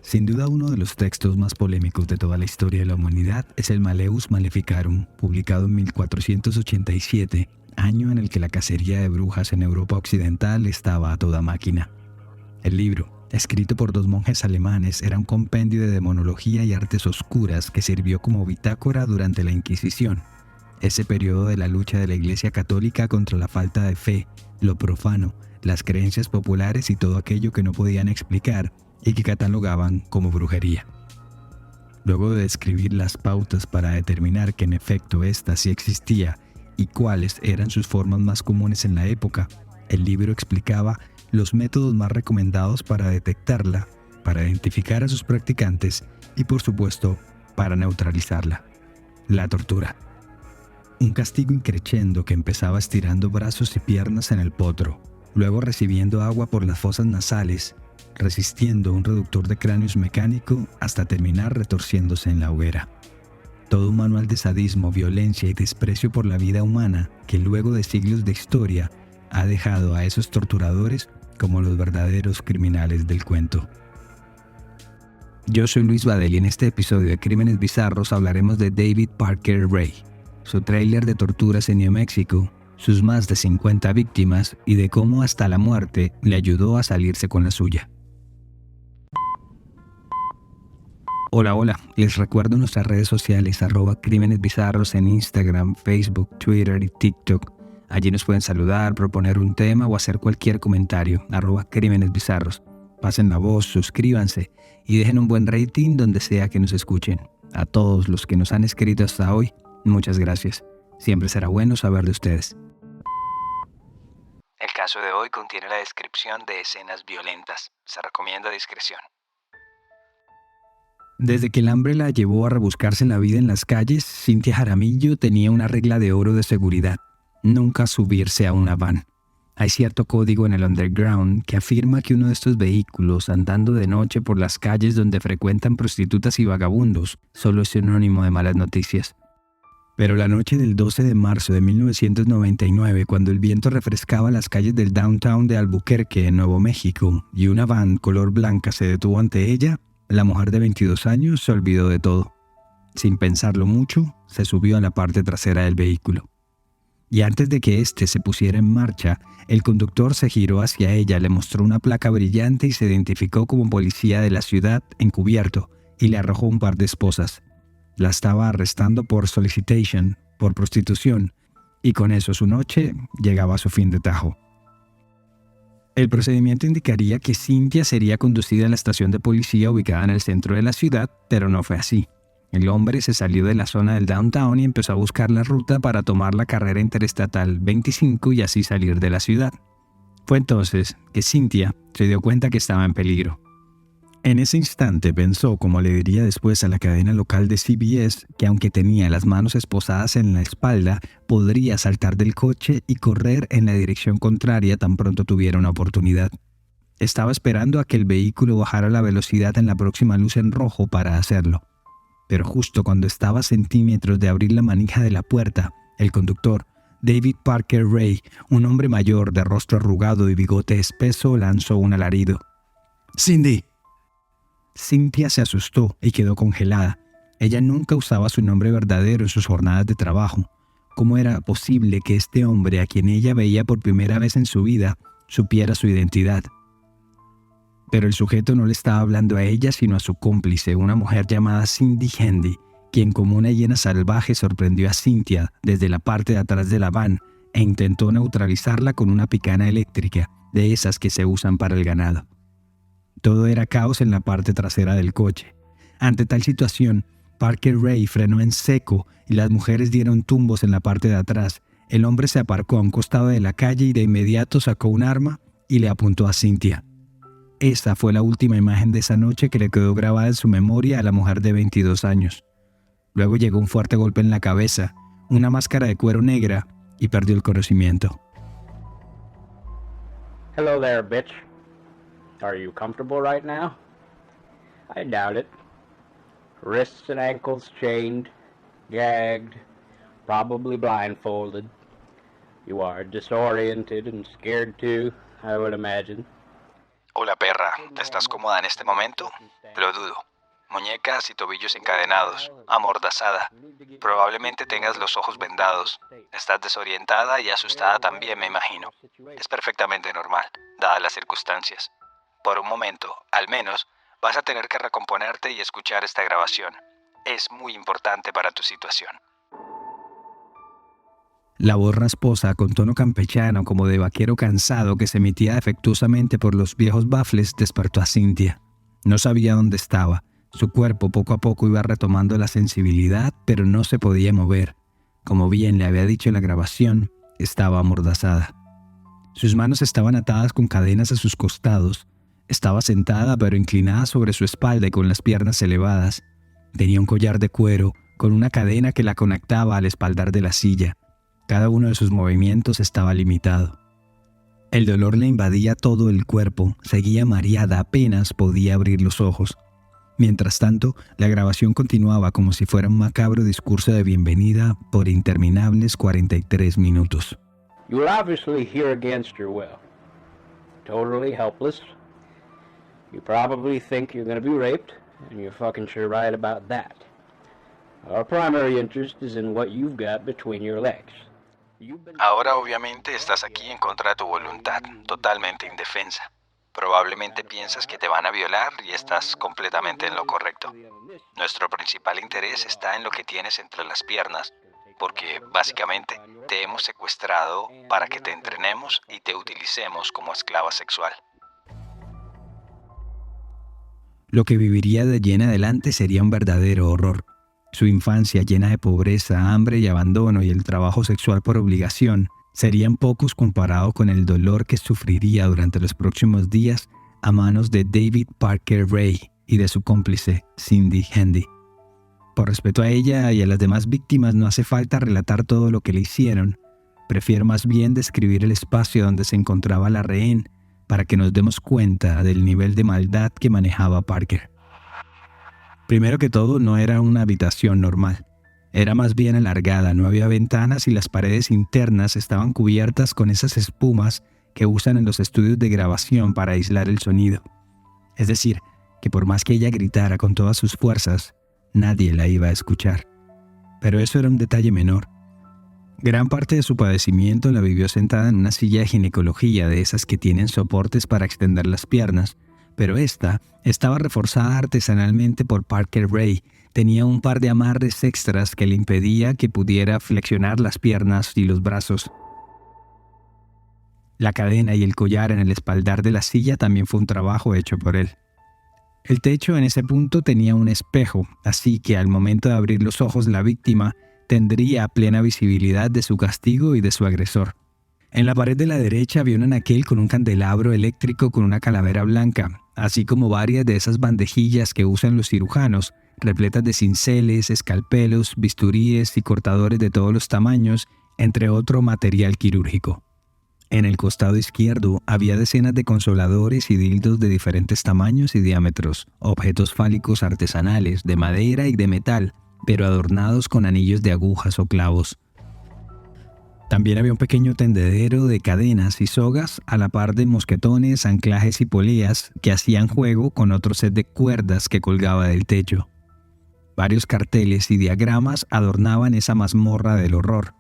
Sin duda uno de los textos más polémicos de toda la historia de la humanidad es el Malleus Maleficarum, publicado en 1487, año en el que la cacería de brujas en Europa Occidental estaba a toda máquina. El libro, escrito por dos monjes alemanes, era un compendio de demonología y artes oscuras que sirvió como bitácora durante la Inquisición, ese periodo de la lucha de la Iglesia Católica contra la falta de fe, lo profano, las creencias populares y todo aquello que no podían explicar y que catalogaban como brujería. Luego de describir las pautas para determinar que en efecto ésta sí existía y cuáles eran sus formas más comunes en la época, el libro explicaba los métodos más recomendados para detectarla, para identificar a sus practicantes y, por supuesto, para neutralizarla: la tortura. Un castigo increchendo que empezaba estirando brazos y piernas en el potro, luego recibiendo agua por las fosas nasales, resistiendo un reductor de cráneos mecánico hasta terminar retorciéndose en la hoguera. Todo un manual de sadismo, violencia y desprecio por la vida humana que luego de siglos de historia ha dejado a esos torturadores como los verdaderos criminales del cuento. Yo soy Luis Badel y en este episodio de Crímenes Bizarros hablaremos de David Parker Ray, su tráiler de torturas en New México, sus más de 50 víctimas y de cómo hasta la muerte le ayudó a salirse con la suya. Hola, les recuerdo nuestras redes sociales @Crímenes Bizarros en Instagram, Facebook, Twitter y TikTok. Allí nos pueden saludar, proponer un tema o hacer cualquier comentario, @Crímenes Bizarros. Pasen la voz, suscríbanse y dejen un buen rating donde sea que nos escuchen. A todos los que nos han escrito hasta hoy, muchas gracias. Siempre será bueno saber de ustedes. El caso de hoy contiene la descripción de escenas violentas. Se recomienda discreción. Desde que el hambre la llevó a rebuscarse la vida en las calles, Cynthia Jaramillo tenía una regla de oro de seguridad: nunca subirse a una van. Hay cierto código en el underground que afirma que uno de estos vehículos, andando de noche por las calles donde frecuentan prostitutas y vagabundos, solo es sinónimo de malas noticias. Pero la noche del 12 de marzo de 1999, cuando el viento refrescaba las calles del downtown de Albuquerque, en Nuevo México, y una van color blanca se detuvo ante ella, la mujer de 22 años se olvidó de todo. Sin pensarlo mucho, se subió a la parte trasera del vehículo. Y antes de que éste se pusiera en marcha, el conductor se giró hacia ella, le mostró una placa brillante y se identificó como policía de la ciudad encubierto y le arrojó un par de esposas. La estaba arrestando por solicitation, por prostitución, y con eso su noche llegaba a su fin de tajo. El procedimiento indicaría que Cynthia sería conducida a la estación de policía ubicada en el centro de la ciudad, pero no fue así. El hombre se salió de la zona del downtown y empezó a buscar la ruta para tomar la carrera interestatal 25 y así salir de la ciudad. Fue entonces que Cynthia se dio cuenta que estaba en peligro. En ese instante pensó, como le diría después a la cadena local de CBS, que aunque tenía las manos esposadas en la espalda, podría saltar del coche y correr en la dirección contraria tan pronto tuviera una oportunidad. Estaba esperando a que el vehículo bajara la velocidad en la próxima luz en rojo para hacerlo. Pero justo cuando estaba a centímetros de abrir la manija de la puerta, el conductor, David Parker Ray, un hombre mayor de rostro arrugado y bigote espeso, lanzó un alarido. ¡Cindy! Cynthia se asustó y quedó congelada. Ella nunca usaba su nombre verdadero en sus jornadas de trabajo. ¿Cómo era posible que este hombre, a quien ella veía por primera vez en su vida, supiera su identidad? Pero el sujeto no le estaba hablando a ella, sino a su cómplice, una mujer llamada Cindy Handy, quien como una hiena salvaje sorprendió a Cynthia desde la parte de atrás de la van e intentó neutralizarla con una picana eléctrica, de esas que se usan para el ganado. Todo era caos en la parte trasera del coche. Ante tal situación, Parker Ray frenó en seco y las mujeres dieron tumbos en la parte de atrás. El hombre se aparcó a un costado de la calle y de inmediato sacó un arma y le apuntó a Cynthia. Esa fue la última imagen de esa noche que le quedó grabada en su memoria a la mujer de 22 años. Luego llegó un fuerte golpe en la cabeza, una máscara de cuero negra y perdió el conocimiento. Hello there, bitch. Are you comfortable right now? I doubt it. Wrists and ankles chained, gagged, probably blindfolded. You are disoriented and scared too, I would imagine. Hola perra, ¿estás cómoda en este momento? Lo dudo. Muñecas y tobillos encadenados, amordazada. Probablemente tengas los ojos vendados. Estás desorientada y asustada también, me imagino. Es perfectamente normal, dadas las circunstancias. Por un momento, al menos, vas a tener que recomponerte y escuchar esta grabación. Es muy importante para tu situación. La voz rasposa, con tono campechano como de vaquero cansado que se emitía defectuosamente por los viejos bafles, despertó a Cynthia. No sabía dónde estaba. Su cuerpo poco a poco iba retomando la sensibilidad, pero no se podía mover. Como bien le había dicho en la grabación, estaba amordazada. Sus manos estaban atadas con cadenas a sus costados. Estaba sentada pero inclinada sobre su espalda y con las piernas elevadas. Tenía un collar de cuero con una cadena que la conectaba al espaldar de la silla. Cada uno de sus movimientos estaba limitado. El dolor le invadía todo el cuerpo, seguía mareada, apenas podía abrir los ojos. Mientras tanto, la grabación continuaba como si fuera un macabro discurso de bienvenida por interminables 43 minutos. You were obviously here against your will. Totally helpless. You probably think you're gonna be raped, and you're fucking sure right about that. Our primary interest is in what you've got between your legs. Ahora obviamente estás aquí en contra de tu voluntad, totalmente indefensa. Probablemente piensas que te van a violar y estás completamente en lo correcto. Nuestro principal interés está en lo que tienes entre las piernas, porque básicamente te hemos secuestrado para que te entrenemos y te utilicemos como esclava sexual. Lo que viviría de allí en adelante sería un verdadero horror. Su infancia llena de pobreza, hambre y abandono y el trabajo sexual por obligación serían pocos comparado con el dolor que sufriría durante los próximos días a manos de David Parker Ray y de su cómplice, Cindy Handy. Por respeto a ella y a las demás víctimas no hace falta relatar todo lo que le hicieron. Prefiero más bien describir el espacio donde se encontraba la rehén para que nos demos cuenta del nivel de maldad que manejaba Parker. Primero que todo, no era una habitación normal. Era más bien alargada, no había ventanas y las paredes internas estaban cubiertas con esas espumas que usan en los estudios de grabación para aislar el sonido. Es decir, que por más que ella gritara con todas sus fuerzas, nadie la iba a escuchar. Pero eso era un detalle menor. Gran parte de su padecimiento la vivió sentada en una silla de ginecología de esas que tienen soportes para extender las piernas, pero esta estaba reforzada artesanalmente por Parker Ray. Tenía un par de amarres extras que le impedía que pudiera flexionar las piernas y los brazos. La cadena y el collar en el espaldar de la silla también fue un trabajo hecho por él. El techo en ese punto tenía un espejo, así que al momento de abrir los ojos la víctima tendría plena visibilidad de su castigo y de su agresor. En la pared de la derecha había un anaquel con un candelabro eléctrico con una calavera blanca, así como varias de esas bandejillas que usan los cirujanos, repletas de cinceles, escalpelos, bisturíes y cortadores de todos los tamaños, entre otro material quirúrgico. En el costado izquierdo había decenas de consoladores y dildos de diferentes tamaños y diámetros, objetos fálicos artesanales, de madera y de metal, pero adornados con anillos de agujas o clavos. También había un pequeño tendedero de cadenas y sogas a la par de mosquetones, anclajes y poleas que hacían juego con otro set de cuerdas que colgaba del techo. Varios carteles y diagramas adornaban esa mazmorra del horror.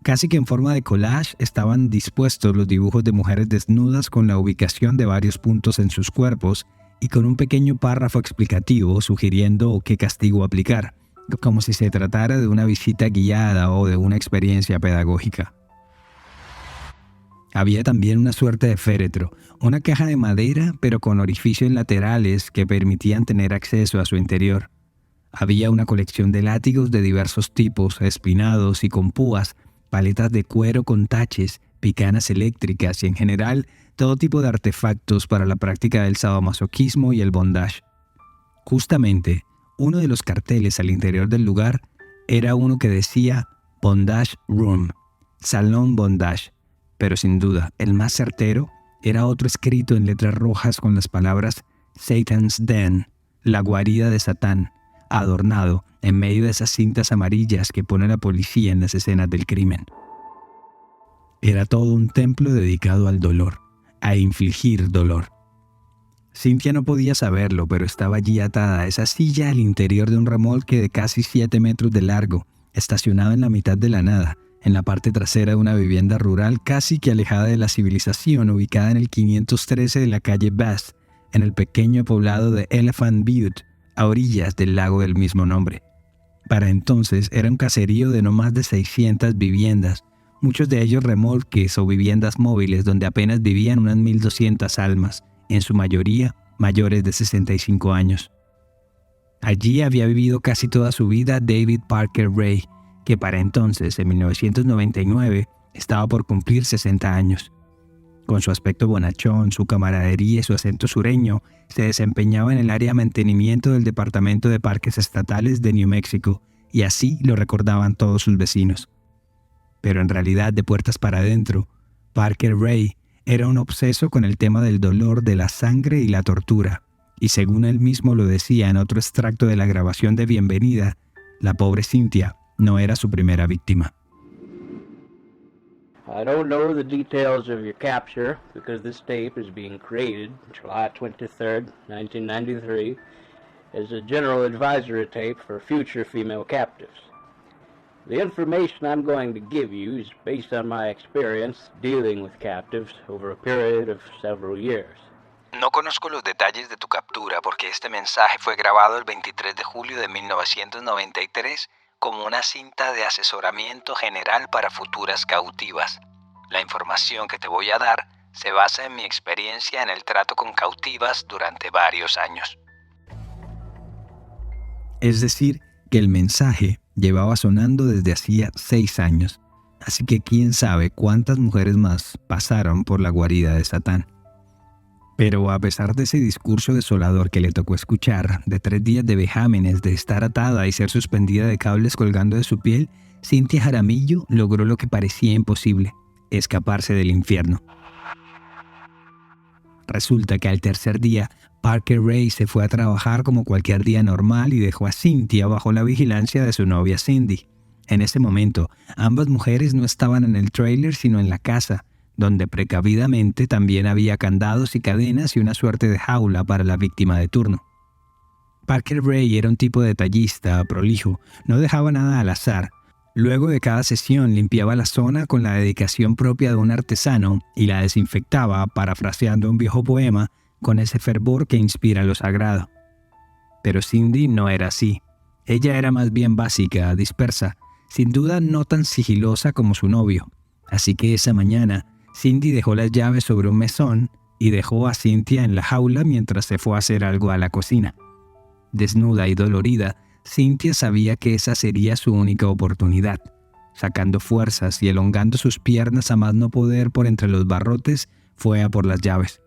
Casi que en forma de collage estaban dispuestos los dibujos de mujeres desnudas con la ubicación de varios puntos en sus cuerpos y con un pequeño párrafo explicativo sugiriendo qué castigo aplicar, como si se tratara de una visita guiada o de una experiencia pedagógica. Había también una suerte de féretro, una caja de madera pero con orificios laterales que permitían tener acceso a su interior. Había una colección de látigos de diversos tipos, espinados y con púas, paletas de cuero con taches, picanas eléctricas y en general todo tipo de artefactos para la práctica del sadomasoquismo y el bondage. Justamente, uno de los carteles al interior del lugar era uno que decía Bondage Room, Salón Bondage, pero sin duda el más certero era otro escrito en letras rojas con las palabras Satan's Den, la guarida de Satán, adornado en medio de esas cintas amarillas que pone la policía en las escenas del crimen. Era todo un templo dedicado al dolor, a infligir dolor. Cynthia no podía saberlo, pero estaba allí atada a esa silla al interior de un remolque de casi 7 metros de largo, estacionado en la mitad de la nada, en la parte trasera de una vivienda rural casi que alejada de la civilización, ubicada en el 513 de la calle Bass, en el pequeño poblado de Elephant Butte, a orillas del lago del mismo nombre. Para entonces era un caserío de no más de 600 viviendas, muchos de ellos remolques o viviendas móviles donde apenas vivían unas 1.200 almas, en su mayoría mayores de 65 años. Allí había vivido casi toda su vida David Parker Ray, que para entonces, en 1999, estaba por cumplir 60 años. Con su aspecto bonachón, su camaradería y su acento sureño, se desempeñaba en el área de mantenimiento del Departamento de Parques Estatales de New Mexico, y así lo recordaban todos sus vecinos. Pero en realidad, de puertas para adentro, Parker Ray era un obseso con el tema del dolor, de la sangre y la tortura, y según él mismo lo decía en otro extracto de la grabación de Bienvenida, la pobre Cynthia no era su primera víctima. I don't know the details of your capture because this tape is being created July 23rd, 1993 as a general advisory tape for future female captives. The information I'm going to give you is based on my experience dealing with captives over a period of several years. No conozco los detalles de tu captura porque este mensaje fue grabado el 23 de julio de 1993 como una cinta de asesoramiento general para futuras cautivas. La información que te voy a dar se basa en mi experiencia en el trato con cautivas durante varios años. Es decir, que el mensaje llevaba sonando desde hacía 6 años, así que quién sabe cuántas mujeres más pasaron por la guarida de Satán. Pero a pesar de ese discurso desolador que le tocó escuchar, de 3 días de vejámenes, de estar atada y ser suspendida de cables colgando de su piel, Cynthia Jaramillo logró lo que parecía imposible: escaparse del infierno. Resulta que al tercer día, Parker Ray se fue a trabajar como cualquier día normal y dejó a Cynthia bajo la vigilancia de su novia Cindy. En ese momento, ambas mujeres no estaban en el tráiler sino en la casa, donde precavidamente también había candados y cadenas y una suerte de jaula para la víctima de turno. Parker Ray era un tipo detallista, prolijo, no dejaba nada al azar. Luego de cada sesión limpiaba la zona con la dedicación propia de un artesano y la desinfectaba, parafraseando un viejo poema, con ese fervor que inspira lo sagrado. Pero Cindy no era así. Ella era más bien básica, dispersa, sin duda no tan sigilosa como su novio. Así que esa mañana, Cindy dejó las llaves sobre un mesón y dejó a Cynthia en la jaula mientras se fue a hacer algo a la cocina. Desnuda y dolorida, Cynthia sabía que esa sería su única oportunidad. Sacando fuerzas y elongando sus piernas a más no poder por entre los barrotes, fue a por las llaves.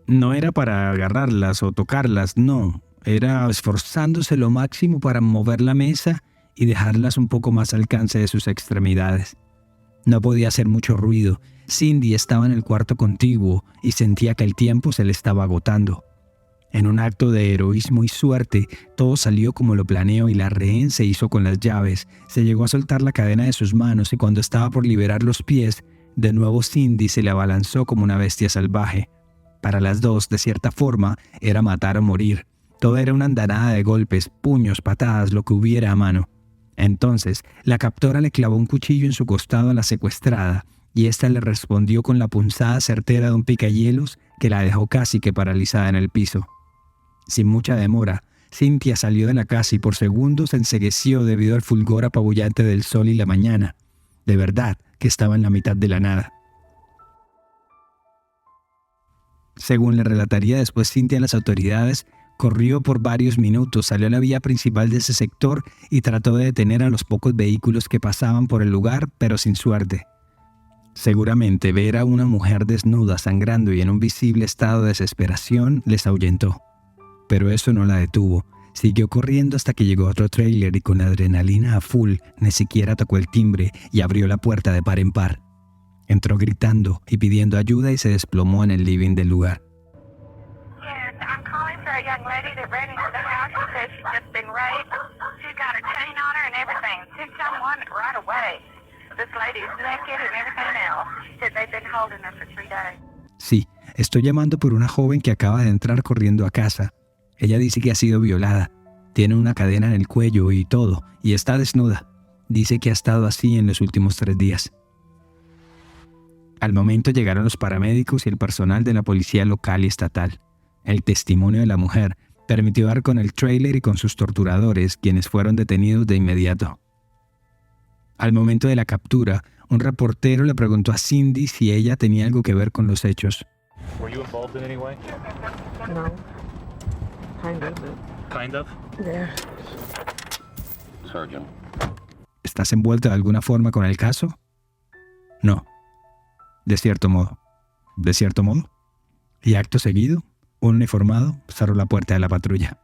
No era para agarrarlas o tocarlas, no. Era esforzándose lo máximo para mover la mesa y dejarlas un poco más al alcance de sus extremidades. No podía hacer mucho ruido. Cindy estaba en el cuarto contiguo y sentía que el tiempo se le estaba agotando. En un acto de heroísmo y suerte, todo salió como lo planeó y la rehén se hizo con las llaves. Se llegó a soltar la cadena de sus manos y cuando estaba por liberar los pies, de nuevo Cindy se le abalanzó como una bestia salvaje. Para las dos, de cierta forma, era matar o morir. Todo era una andanada de golpes, puños, patadas, lo que hubiera a mano. Entonces, la captora le clavó un cuchillo en su costado a la secuestrada y ésta le respondió con la punzada certera de un picahielos que la dejó casi que paralizada en el piso. Sin mucha demora, Cynthia salió de la casa y por segundos se encegueció debido al fulgor apabullante del sol y la mañana. De verdad que estaba en la mitad de la nada. Según le relataría después Cynthia a las autoridades, corrió por varios minutos, salió a la vía principal de ese sector y trató de detener a los pocos vehículos que pasaban por el lugar, pero sin suerte. Seguramente ver a una mujer desnuda, sangrando y en un visible estado de desesperación les ahuyentó. Pero eso no la detuvo. Siguió corriendo hasta que llegó a otro tráiler y con la adrenalina a full ni siquiera tocó el timbre y abrió la puerta de par en par. Entró gritando y pidiendo ayuda y se desplomó en el living del lugar. Sí, estoy llamando por una joven que acaba de entrar corriendo a casa. Ella dice que ha sido violada. Tiene una cadena en el cuello y todo, y está desnuda. Dice que ha estado así en los últimos 3 días. Al momento llegaron los paramédicos y el personal de la policía local y estatal. El testimonio de la mujer permitió dar con el tráiler y con sus torturadores, quienes fueron detenidos de inmediato. Al momento de la captura, un reportero le preguntó a Cindy si ella tenía algo que ver con los hechos. Were you involved in any way? No. Kind of. Kind of? Yeah. Surgeon. ¿Estás envuelto de alguna forma con el caso? No. De cierto modo. ¿De cierto modo? Y acto seguido, un uniformado cerró la puerta de la patrulla.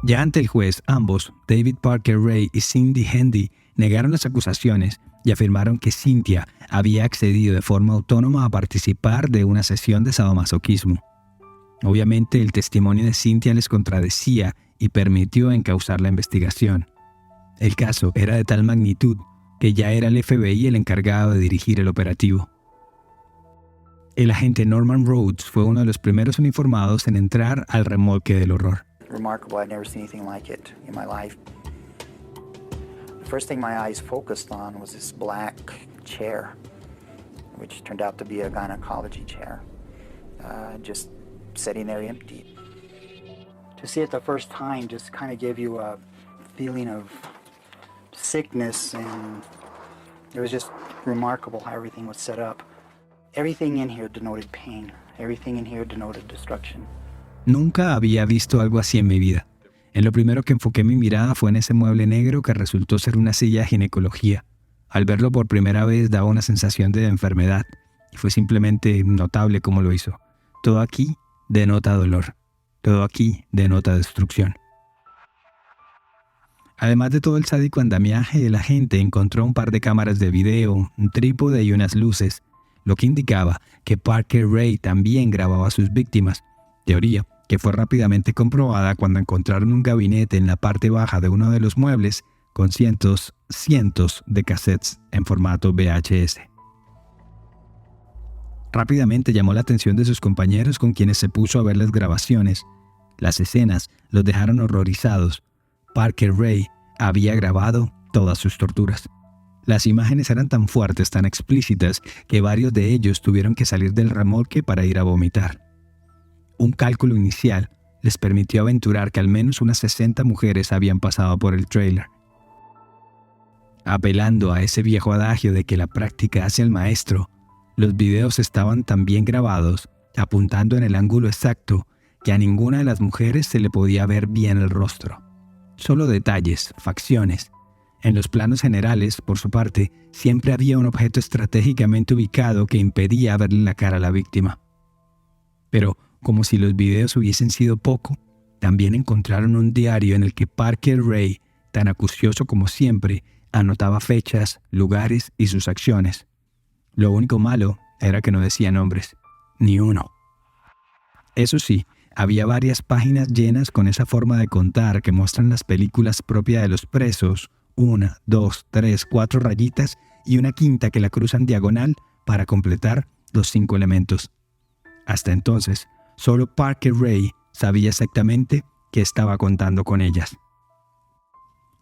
Ya ante el juez, ambos, David Parker Ray y Cindy Hendy, negaron las acusaciones y afirmaron que Cynthia había accedido de forma autónoma a participar de una sesión de sadomasoquismo. Obviamente, el testimonio de Cynthia les contradecía y permitió encauzar la investigación. El caso era de tal magnitud que ya era el FBI el encargado de dirigir el operativo. El agente Norman Rhodes fue uno de los primeros uniformados en entrar al remolque del horror. Remarkable. I've never seen anything like it in my life. The first thing my eyes focused on was this black chair, which turned out to be a gynecology chair, just sitting there empty. To see it the first time just kind of gave you a feeling of sickness, and it was just remarkable how everything was set up. Everything in here denoted pain. Everything in here denoted destruction. Nunca había visto algo así en mi vida. En lo primero que enfoqué mi mirada fue en ese mueble negro que resultó ser una silla de ginecología. Al verlo por primera vez daba una sensación de enfermedad, y fue simplemente notable cómo lo hizo. Todo aquí denota dolor. Todo aquí denota destrucción. Además de todo el sádico andamiaje, el agente encontró un par de cámaras de video, un trípode y unas luces, lo que indicaba que Parker Ray también grababa a sus víctimas. Teoría que fue rápidamente comprobada cuando encontraron un gabinete en la parte baja de uno de los muebles con cientos de cassettes en formato VHS. Rápidamente llamó la atención de sus compañeros, con quienes se puso a ver las grabaciones. Las escenas los dejaron horrorizados. Parker Ray había grabado todas sus torturas. Las imágenes eran tan fuertes, tan explícitas, que varios de ellos tuvieron que salir del remolque para ir a vomitar. Un cálculo inicial les permitió aventurar que al menos unas 60 mujeres habían pasado por el tráiler. Apelando a ese viejo adagio de que la práctica hace al maestro, los videos estaban tan bien grabados, apuntando en el ángulo exacto, que a ninguna de las mujeres se le podía ver bien el rostro. Solo detalles, facciones. En los planos generales, por su parte, siempre había un objeto estratégicamente ubicado que impedía verle la cara a la víctima. Pero, como si los videos hubiesen sido poco, también encontraron un diario en el que Parker Ray, tan acucioso como siempre, anotaba fechas, lugares y sus acciones. Lo único malo era que no decía nombres, ni uno. Eso sí, había varias páginas llenas con esa forma de contar que muestran las películas propias de los presos, 1, 2, 3, 4 rayitas y una quinta que la cruzan diagonal para completar los 5 elementos. Hasta entonces, solo Parker Ray sabía exactamente qué estaba contando con ellas.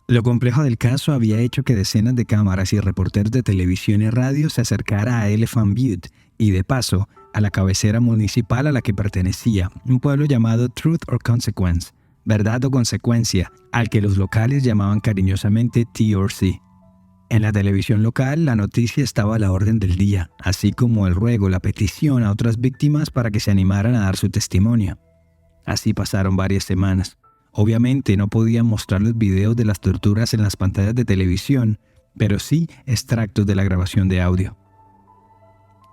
Lo complejo del caso había hecho que decenas de cámaras y reporteros de televisión y radio se acercara a Elephant Butte y, de paso, a la cabecera municipal a la que pertenecía, un pueblo llamado Truth or Consequence, verdad o consecuencia, al que los locales llamaban cariñosamente TRC. En la televisión local, la noticia estaba a la orden del día, así como el ruego, la petición a otras víctimas para que se animaran a dar su testimonio. Así pasaron varias semanas. Obviamente no podían mostrar los videos de las torturas en las pantallas de televisión, pero sí extractos de la grabación de audio.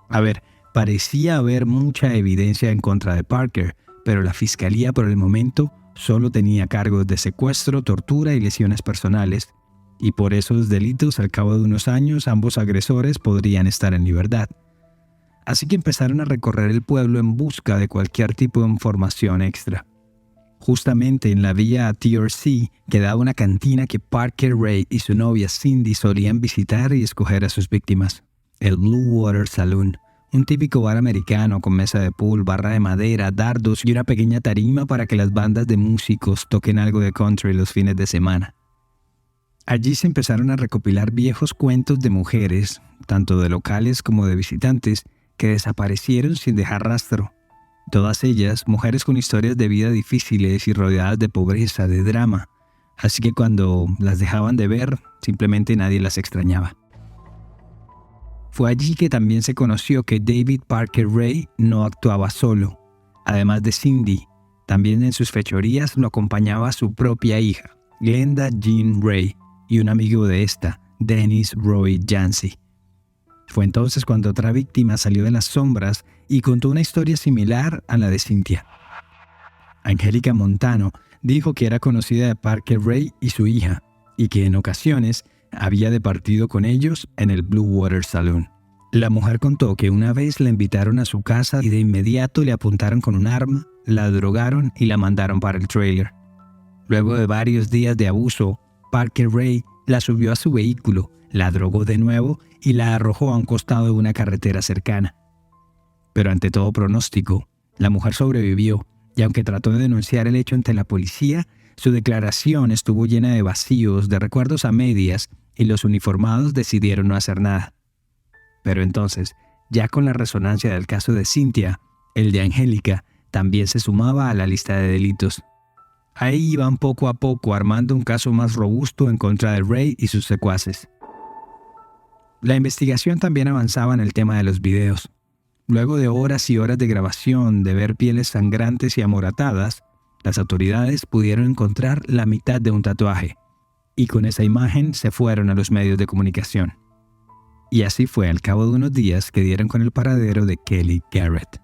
A ver, parecía haber mucha evidencia en contra de Parker, pero la fiscalía por el momento solo tenía cargos de secuestro, tortura y lesiones personales, y por esos delitos, al cabo de unos años, ambos agresores podrían estar en libertad. Así que empezaron a recorrer el pueblo en busca de cualquier tipo de información extra. Justamente en la vía a TRC quedaba una cantina que Parker Ray y su novia Cindy solían visitar y escoger a sus víctimas, el Blue Water Saloon, un típico bar americano con mesa de pool, barra de madera, dardos y una pequeña tarima para que las bandas de músicos toquen algo de country los fines de semana. Allí se empezaron a recopilar viejos cuentos de mujeres, tanto de locales como de visitantes, que desaparecieron sin dejar rastro. Todas ellas mujeres con historias de vida difíciles y rodeadas de pobreza, de drama, así que cuando las dejaban de ver, simplemente nadie las extrañaba. Fue allí que también se conoció que David Parker Ray no actuaba solo. Además de Cindy, también en sus fechorías lo acompañaba su propia hija, Glenda Jean Ray, y un amigo de esta, Dennis Roy Yancey. Fue entonces cuando otra víctima salió de las sombras y contó una historia similar a la de Cynthia. Angélica Montano dijo que era conocida de Parker Ray y su hija, y que en ocasiones había departido con ellos en el Blue Water Saloon. La mujer contó que una vez la invitaron a su casa y de inmediato le apuntaron con un arma, la drogaron y la mandaron para el trailer. Luego de varios días de abuso, Parker Ray la subió a su vehículo, la drogó de nuevo y la arrojó a un costado de una carretera cercana. Pero ante todo pronóstico, la mujer sobrevivió y aunque trató de denunciar el hecho ante la policía, su declaración estuvo llena de vacíos, de recuerdos a medias, y los uniformados decidieron no hacer nada. Pero entonces, ya con la resonancia del caso de Cynthia, el de Angélica también se sumaba a la lista de delitos. Ahí iban poco a poco armando un caso más robusto en contra de Ray y sus secuaces. La investigación también avanzaba en el tema de los videos. Luego de horas y horas de grabación, de ver pieles sangrantes y amoratadas, las autoridades pudieron encontrar la mitad de un tatuaje, y con esa imagen se fueron a los medios de comunicación. Y así fue al cabo de unos días que dieron con el paradero de Kelly Garrett.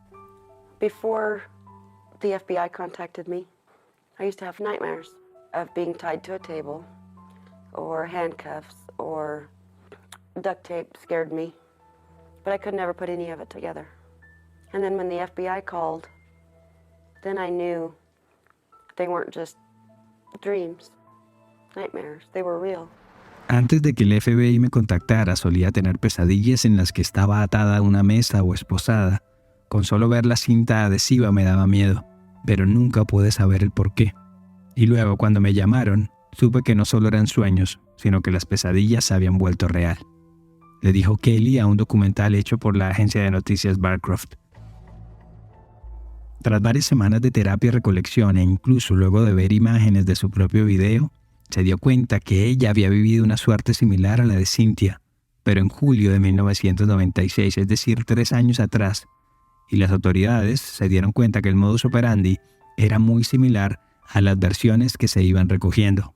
Before the FBI contacted me, I used to have nightmares of being tied to a table, or handcuffs, or duct tape scared me, but I could never put any of it together. And then when the FBI called, then I knew they weren't just dreams, nightmares, they were real. Antes de que el FBI me contactara, solía tener pesadillas en las que estaba atada a una mesa o esposada. Con solo ver la cinta adhesiva me daba miedo, pero nunca pude saber el por qué. Y luego, cuando me llamaron, supe que no solo eran sueños, sino que las pesadillas se habían vuelto real. Le dijo Kelly a un documental hecho por la agencia de noticias Barcroft. Tras varias semanas de terapia y recolección, e incluso luego de ver imágenes de su propio video, se dio cuenta que ella había vivido una suerte similar a la de Cynthia, pero en julio de 1996, es decir, 3 años atrás, y las autoridades se dieron cuenta que el modus operandi era muy similar a las versiones que se iban recogiendo.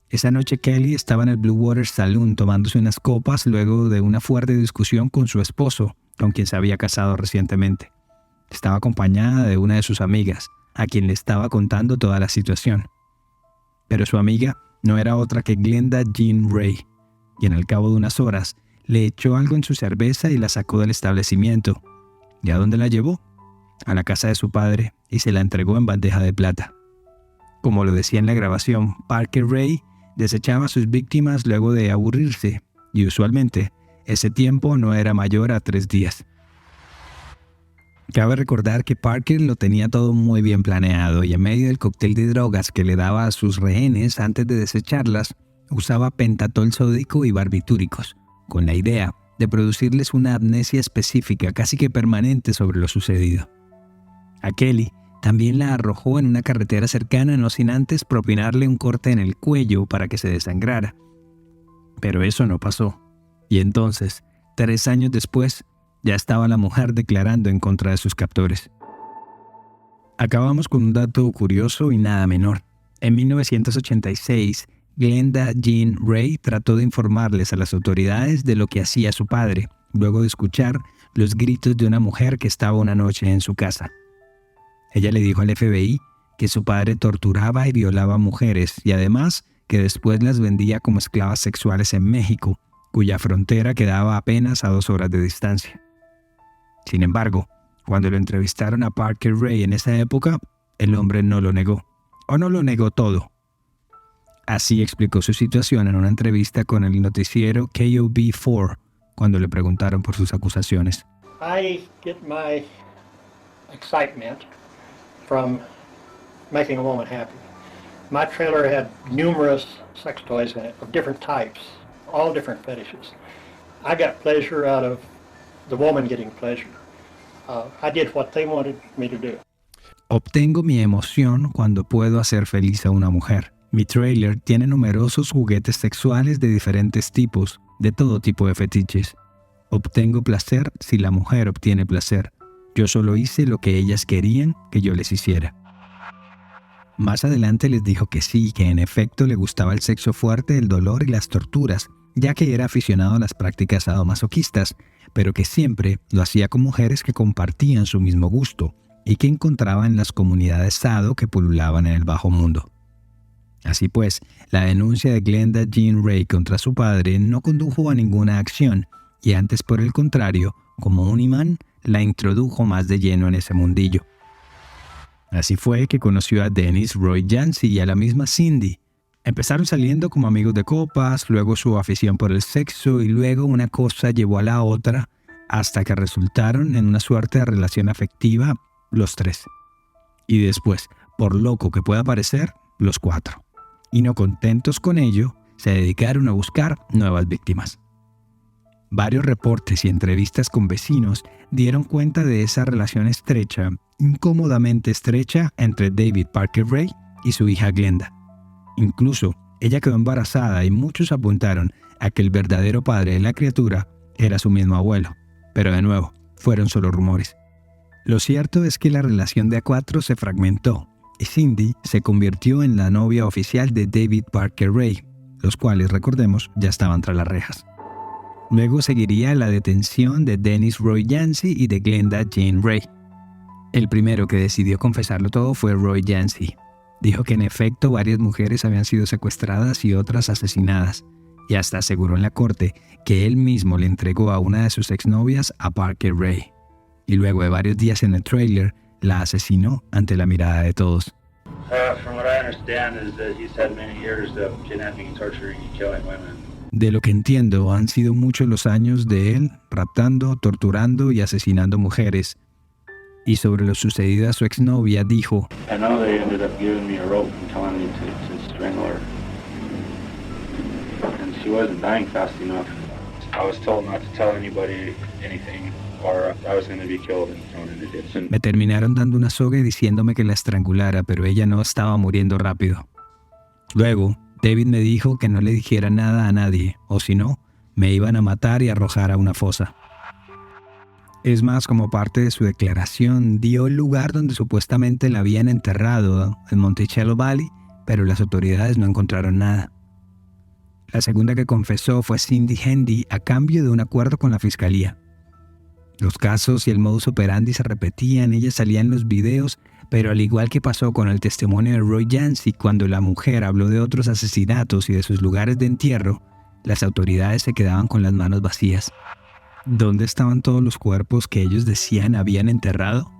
Esa noche Kelly estaba en el Blue Water Saloon tomándose unas copas luego de una fuerte discusión con su esposo, con quien se había casado recientemente. Estaba acompañada de una de sus amigas, a quien le estaba contando toda la situación. Pero su amiga no era otra que Glenda Jean Ray, y en el cabo de unas horas le echó algo en su cerveza y la sacó del establecimiento. ¿Y a dónde la llevó? A la casa de su padre y se la entregó en bandeja de plata. Como lo decía en la grabación, Parker Ray desechaba a sus víctimas luego de aburrirse, y usualmente ese tiempo no era mayor a 3 días. Cabe recordar que Parker lo tenía todo muy bien planeado y en medio del cóctel de drogas que le daba a sus rehenes antes de desecharlas, usaba pentatol sódico y barbitúricos, con la idea de producirles una amnesia específica casi que permanente sobre lo sucedido. A Kelly también la arrojó en una carretera cercana no sin antes propinarle un corte en el cuello para que se desangrara. Pero eso no pasó, y entonces, 3 años después, ya estaba la mujer declarando en contra de sus captores. Acabamos con un dato curioso y nada menor. En 1986, Glenda Jean Ray trató de informarles a las autoridades de lo que hacía su padre, luego de escuchar los gritos de una mujer que estaba una noche en su casa. Ella le dijo al FBI que su padre torturaba y violaba mujeres y además que después las vendía como esclavas sexuales en México, cuya frontera quedaba apenas a 2 horas de distancia. Sin embargo, cuando lo entrevistaron a Parker Ray en esa época, el hombre no lo negó, o no lo negó todo. Así explicó su situación en una entrevista con el noticiero KOB4, cuando le preguntaron por sus acusaciones. I get my excitement from making a woman happy. My trailer had numerous sex toys in it of different types, all different fetishes. I got pleasure out of the woman getting pleasure. I did what they wanted me to do. Obtengo mi emoción cuando puedo hacer feliz a una mujer. Mi trailer tiene numerosos juguetes sexuales de diferentes tipos, de todo tipo de fetiches. Obtengo placer si la mujer obtiene placer. Yo solo hice lo que ellas querían que yo les hiciera. Más adelante les dijo que sí, que en efecto le gustaba el sexo fuerte, el dolor y las torturas, ya que era aficionado a las prácticas sadomasoquistas, pero que siempre lo hacía con mujeres que compartían su mismo gusto y que encontraba en las comunidades sado que pululaban en el bajo mundo. Así pues, la denuncia de Glenda Jean Ray contra su padre no condujo a ninguna acción, y antes, por el contrario, como un imán, la introdujo más de lleno en ese mundillo. Así fue que conoció a Dennis Roy Yancey y a la misma Cindy. Empezaron saliendo como amigos de copas, luego su afición por el sexo y luego una cosa llevó a la otra hasta que resultaron en una suerte de relación afectiva los tres. Y después, por loco que pueda parecer, los cuatro. Y no contentos con ello, se dedicaron a buscar nuevas víctimas. Varios reportes y entrevistas con vecinos dieron cuenta de esa relación estrecha, incómodamente estrecha, entre David Parker Ray y su hija Glenda. Incluso, ella quedó embarazada y muchos apuntaron a que el verdadero padre de la criatura era su mismo abuelo. Pero de nuevo, fueron solo rumores. Lo cierto es que la relación de A4 se fragmentó y Cindy se convirtió en la novia oficial de David Parker Ray, los cuales, recordemos, ya estaban tras las rejas. Luego seguiría la detención de Dennis Roy Yancey y de Glenda Jean Ray. El primero que decidió confesarlo todo fue Roy Yancey. Dijo que en efecto varias mujeres habían sido secuestradas y otras asesinadas, y hasta aseguró en la corte que él mismo le entregó a una de sus exnovias a Parker Ray. Y luego de varios días en el trailer, la asesinó ante la mirada de todos. From what I understand is that he's had many years of kidnapping, torturing and killing women. De lo que entiendo, han sido muchos los años de él raptando, torturando y asesinando mujeres. Y sobre lo sucedido a su exnovia dijo: I know they ended up giving me a rope and telling me to strangle her. And she wasn't dying fast enough. I was told not to tell anybody anything or I was going to be killed and thrown in the ditch. Me terminaron dando una soga y diciéndome que la estrangulara, pero ella no estaba muriendo rápido. Luego, David me dijo que no le dijera nada a nadie, o si no, me iban a matar y arrojar a una fosa. Es más, como parte de su declaración, dio el lugar donde supuestamente la habían enterrado, en Monticello Valley, pero las autoridades no encontraron nada. La segunda que confesó fue Cindy Hendy a cambio de un acuerdo con la fiscalía. Los casos y el modus operandi se repetían, ella salía en los videos, pero al igual que pasó con el testimonio de Roy Yancey cuando la mujer habló de otros asesinatos y de sus lugares de entierro, las autoridades se quedaban con las manos vacías. ¿Dónde estaban todos los cuerpos que ellos decían habían enterrado?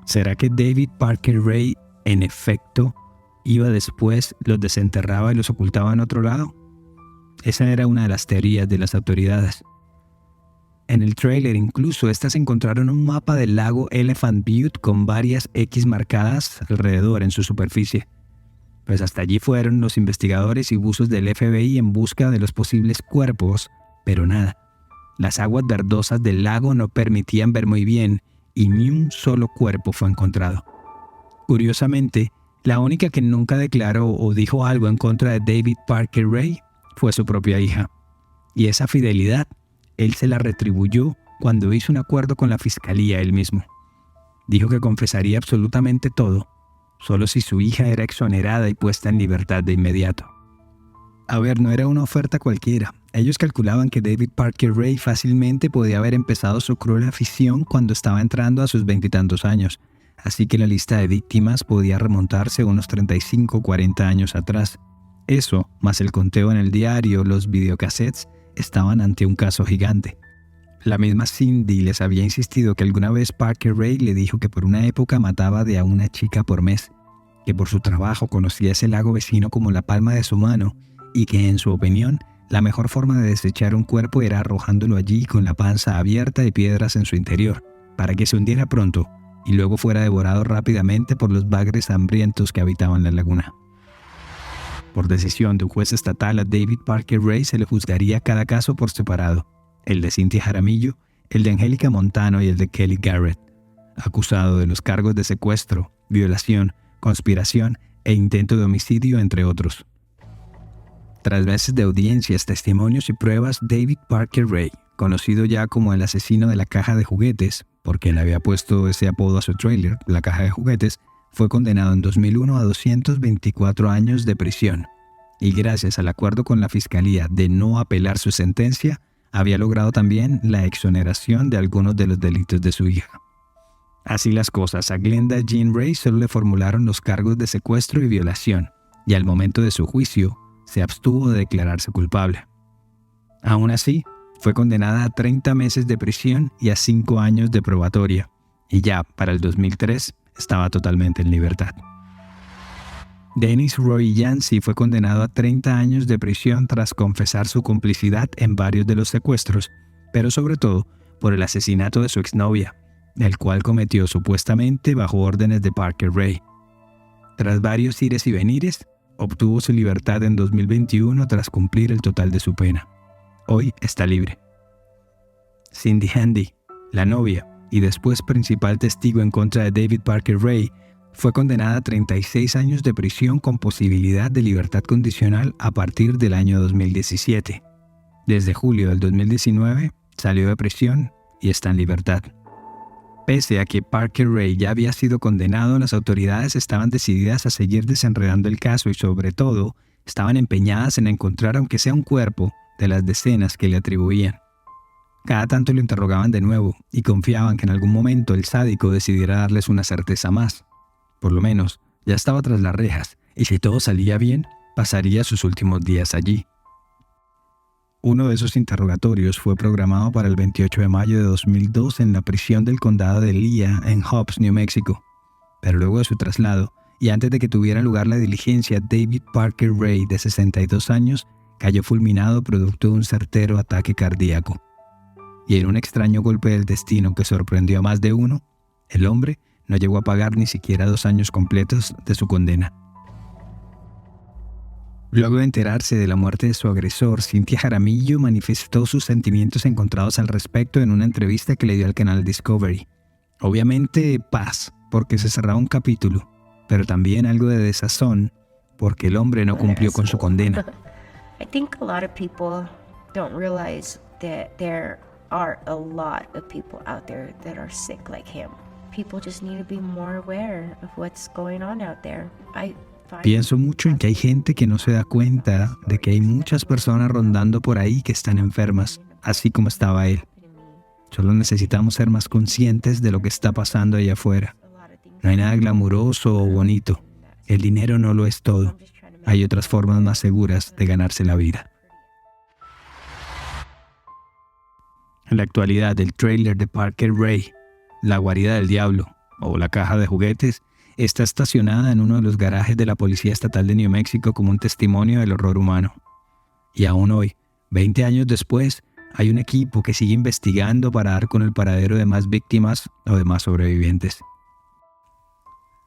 ¿Será que David Parker Ray, en efecto, iba después, los desenterraba y los ocultaba en otro lado? Esa era una de las teorías de las autoridades. En el tráiler incluso estas encontraron un mapa del lago Elephant Butte con varias X marcadas alrededor en su superficie. Pues hasta allí fueron los investigadores y buzos del FBI en busca de los posibles cuerpos, pero nada. Las aguas verdosas del lago no permitían ver muy bien y ni un solo cuerpo fue encontrado. Curiosamente, la única que nunca declaró o dijo algo en contra de David Parker Ray fue su propia hija. Y esa fidelidad él se la retribuyó cuando hizo un acuerdo con la fiscalía él mismo. Dijo que confesaría absolutamente todo, solo si su hija era exonerada y puesta en libertad de inmediato. A ver, no era una oferta cualquiera. Ellos calculaban que David Parker Ray fácilmente podía haber empezado su cruel afición cuando estaba entrando a sus 20 y tantos años, así que la lista de víctimas podía remontarse unos 35 o 40 años atrás. Eso, más el conteo en el diario, los videocassettes, estaban ante un caso gigante. La misma Cindy les había insistido que alguna vez Parker Ray le dijo que por una época mataba de a una chica por mes, que por su trabajo conocía ese lago vecino como la palma de su mano y que en su opinión la mejor forma de desechar un cuerpo era arrojándolo allí con la panza abierta y piedras en su interior, para que se hundiera pronto y luego fuera devorado rápidamente por los bagres hambrientos que habitaban la laguna. Por decisión de un juez estatal, a David Parker Ray se le juzgaría cada caso por separado, el de Cynthia Jaramillo, el de Angélica Montano y el de Kelly Garrett, acusado de los cargos de secuestro, violación, conspiración e intento de homicidio, entre otros. Tras meses de audiencias, testimonios y pruebas, David Parker Ray, conocido ya como el asesino de la caja de juguetes, porque le había puesto ese apodo a su tráiler, la caja de juguetes, fue condenado en 2001 a 224 años de prisión. Y gracias al acuerdo con la fiscalía de no apelar su sentencia, había logrado también la exoneración de algunos de los delitos de su hija. Así las cosas, a Glenda Jean Ray solo le formularon los cargos de secuestro y violación, y al momento de su juicio, se abstuvo de declararse culpable. Aún así, fue condenada a 30 meses de prisión y a 5 años de probatoria, y ya para el 2003 estaba totalmente en libertad. Dennis Roy Yancey fue condenado a 30 años de prisión tras confesar su complicidad en varios de los secuestros, pero sobre todo por el asesinato de su exnovia, el cual cometió supuestamente bajo órdenes de Parker Ray. Tras varios ires y venires, obtuvo su libertad en 2021 tras cumplir el total de su pena. Hoy está libre. Cindy Handy, la novia y después principal testigo en contra de David Parker Ray, fue condenada a 36 años de prisión con posibilidad de libertad condicional a partir del año 2017. Desde julio del 2019 salió de prisión y está en libertad. Pese a que Parker Ray ya había sido condenado, las autoridades estaban decididas a seguir desenredando el caso y sobre todo estaban empeñadas en encontrar aunque sea un cuerpo de las decenas que le atribuían. Cada tanto lo interrogaban de nuevo y confiaban que en algún momento el sádico decidiera darles una certeza más. Por lo menos, ya estaba tras las rejas, y si todo salía bien, pasaría sus últimos días allí. Uno de esos interrogatorios fue programado para el 28 de mayo de 2002 en la prisión del condado de Lea, en Hobbs, New Mexico. Pero luego de su traslado, y antes de que tuviera lugar la diligencia, David Parker Ray, de 62 años, cayó fulminado producto de un certero ataque cardíaco. Y en un extraño golpe del destino que sorprendió a más de uno, el hombre no llegó a pagar ni siquiera 2 años completos de su condena. Luego de enterarse de la muerte de su agresor, Cynthia Jaramillo manifestó sus sentimientos encontrados al respecto en una entrevista que le dio al canal Discovery. Obviamente paz, porque se cerraba un capítulo, pero también algo de desazón, porque el hombre no cumplió con su condena. I think a lot of people don't realize that there are a lot of people out there that are sick like him. People just need to be more aware of what's going on out there. Pienso mucho en que hay gente que no se da cuenta de que hay muchas personas rondando por ahí que están enfermas, así como estaba él. Solo necesitamos ser más conscientes de lo que está pasando allá afuera. No hay nada glamuroso o bonito. El dinero no lo es todo. Hay otras formas más seguras de ganarse la vida. En la actualidad, el tráiler de Parker Ray, La guarida del diablo, o la caja de juguetes, está estacionada en uno de los garajes de la Policía Estatal de New Mexico como un testimonio del horror humano. Y aún hoy, 20 años después, hay un equipo que sigue investigando para dar con el paradero de más víctimas o de más sobrevivientes.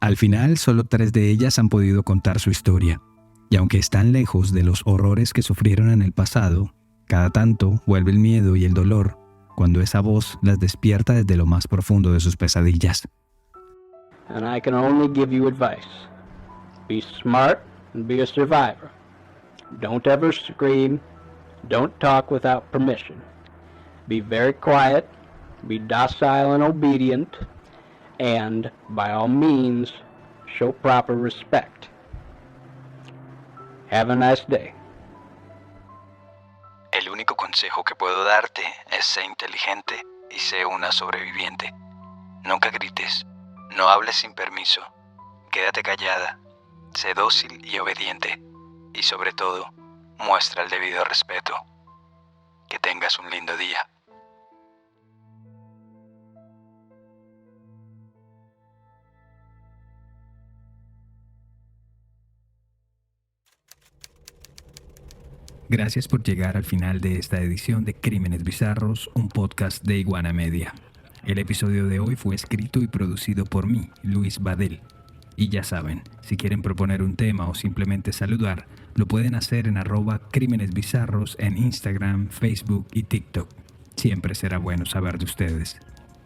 Al final, solo 3 de ellas han podido contar su historia. Y aunque están lejos de los horrores que sufrieron en el pasado, cada tanto vuelve el miedo y el dolor cuando esa voz las despierta desde lo más profundo de sus pesadillas. And I can only give you advice. Be smart and be a survivor. Don't ever scream. Don't talk without permission. Be very quiet. Be docile and obedient. And, by all means, show proper respect. Have a nice day. El único consejo que puedo darte es sé inteligente y sé una sobreviviente. Nunca grites, no hables sin permiso, quédate callada, sé dócil y obediente y sobre todo, muestra el debido respeto. Que tengas un lindo día. Gracias por llegar al final de esta edición de Crímenes Bizarros, un podcast de Iguana Media. El episodio de hoy fue escrito y producido por mí, Luis Badel. Y ya saben, si quieren proponer un tema o simplemente saludar, lo pueden hacer en @crímenesbizarros en Instagram, Facebook y TikTok. Siempre será bueno saber de ustedes.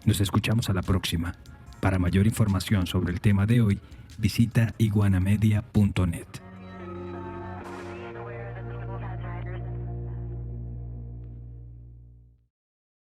Nos escuchamos a la próxima. Para mayor información sobre el tema de hoy, visita iguanamedia.net.